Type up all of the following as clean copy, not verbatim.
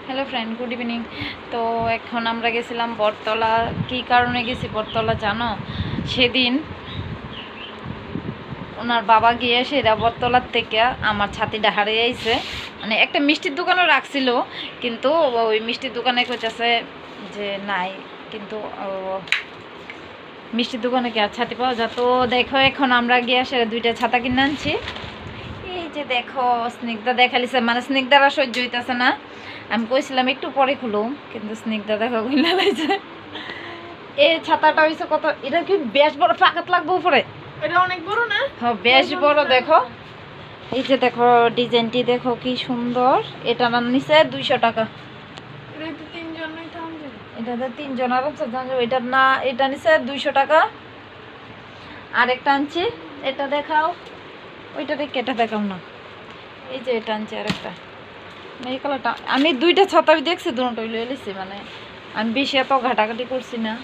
Hello friend, good evening. তো এখন আমরা গেছিলাম বটতলা। কী কারণে গেছি বটতলা জানো? সেদিন ওনার বাবা গিয়ে সেরা বটতলার থেকে আমার ছাতিটা হারিয়ে আইছে। মানে একটা মিষ্টির দোকানও রাখছিল, কিন্তু ওই মিষ্টির দোকানে কইতেছে যে নাই, কিন্তু মিষ্টির দোকানে কি আর ছাতি পাওয়া যায়? তো দেখো এখন আমরা গিয়ে সেরা 2টা ছাতা কিনে আনছি। এই যে দেখো স্নিগ্ধা দেখালিছে, মানে স্নিগ্ধারা সহ্য হইতেছে না। আমি কইছিলাম একটু পরে খুলো, কিন্তু স্নিগ্ধা দেখো খুলে লাইছে। এই ছাতাটা হইছে কত, এটা কি বেশ বড়, পাকাত লাগবে উপরে, এটা অনেক বড় না? হ্যাঁ বেশ বড়। দেখো এই যে দেখো ডিজাইনটি দেখো কি সুন্দর। এটা নিচে 200 টাকা। এটা তো তিনজনই থাম যাবে। এটাতে 3 জন আরামসে যাবে। এটা না, এটা নিচে 200 টাকা। আরেকটা আনছি, এটা দেখাও। ওইটা দেখে এটা দেখাও না। এই যে এটা আনছি আরেকটা, এই কালারটা। আমি 2টা ছাতা দেখছি, দুটোই লয়ে লিছি। মানে আমি বেশি এত ঘাটাঘাটি করছি না।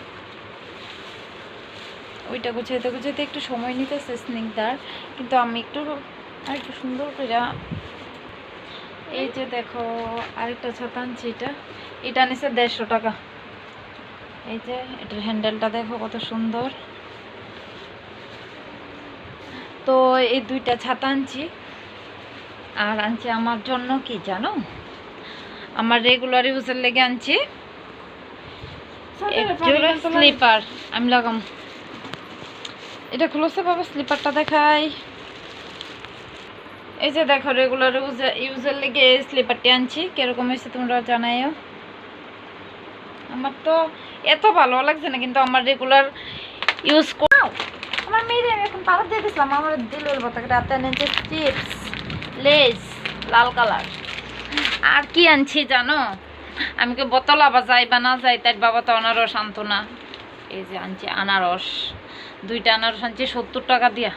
ওইটা গুছাইতে গুছাইতে একটু সময় নিতেছে স্নিগ্ধার, কিন্তু আমি একটু আর একটু সুন্দর করে। এই যে দেখো আরেকটা ছাতা আনছি, এটা নিচে 150 টাকা। এই যে এটার হ্যান্ডেলটা দেখো কত সুন্দর। তো এই 2টা ছাতা আনছি। আর আনছি আমার জন্য কি জানো, আমার রেগুলার ইউজের লেগে আনছি স্লিপার। আমি লাগাম। এটা খুলছে বাবা, স্লিপারটা দেখাই। এই যে দেখো রেগুলার ইউজের লেগে স্লিপারটি আনছি। কিরকম হয়েছে তোমরা জানাইও। আমার তো এত ভালো লাগছে না, কিন্তু আমার রেগুলার ইউজ করো। আমার মেয়ের এখন পাড়া দিয়ে দিয়েছিলাম, আমার দিলের বাতাকে রাতে এনেছে চিপস লেস লাল কালার। আর কি আনছি জানো, আমি কি বোতল আবার যাই বা না যাই, তাই বাবা তো আনারস আনতো না। এই যে আনছি আনারস, 2টা আনারস আনছি 70 টাকা দিয়া।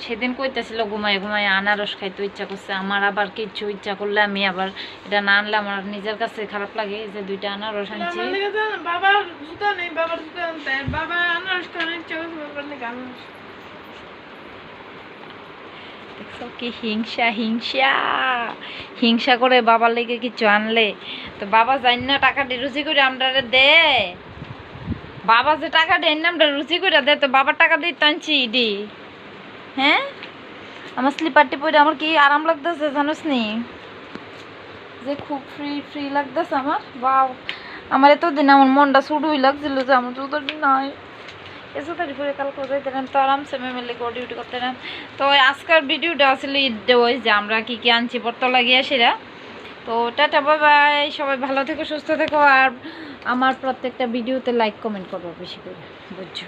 সেদিন কইতেছিল ঘুমাই ঘুমাই আনারস খাইতে ইচ্ছা করছে। আমার আবার কিছু ইচ্ছা করলে আমি আবার এটা না আনলে আমার নিজের কাছে খারাপ লাগে। এই যে 2টা আনারস আনছি। বাবার জুতা নেই, বাবার জুতা আনতে বাবা আনারস খাওয়ার ইচ্ছা করছে, বাবার নাকি আনারস। দেখছো কি হিংসা, হিংসা হিংসা করে বাবার লেগে কিছু আনলে তো বাবা জানি না টাকা দিয়ে রুচি করে আমরা দে। বাবা যে টাকা দেয় না আমরা রুচি করে দে, তো বাবার টাকা দিয়ে টানছি ইডি। হ্যাঁ, আমার স্লিপারটি পরে আমার কি আরাম লাগতেছে জানোস নি, যে খুব ফ্রি ফ্রি লাগতেছে আমার। বাও, আমার এতদিন আমার মনটা শুরুই লাগছিল যে আমার জুতোটি নাই। এসে তারি পরে কাল করে দিলাম তো আরামসে মেমেলে করে ডিউটি করতে না। তো আজকের ভিডিওটা আসলে ঈদ ওই যে আমরা কি কি আনছি বটতলা গিয়ে সেরা। তো টাটা বাই বাই, সবাই ভালো থেকো সুস্থ থেকো। আর আমার প্রত্যেকটা ভিডিওতে লাইক কমেন্ট করবো বেশি করে, বুঝছো?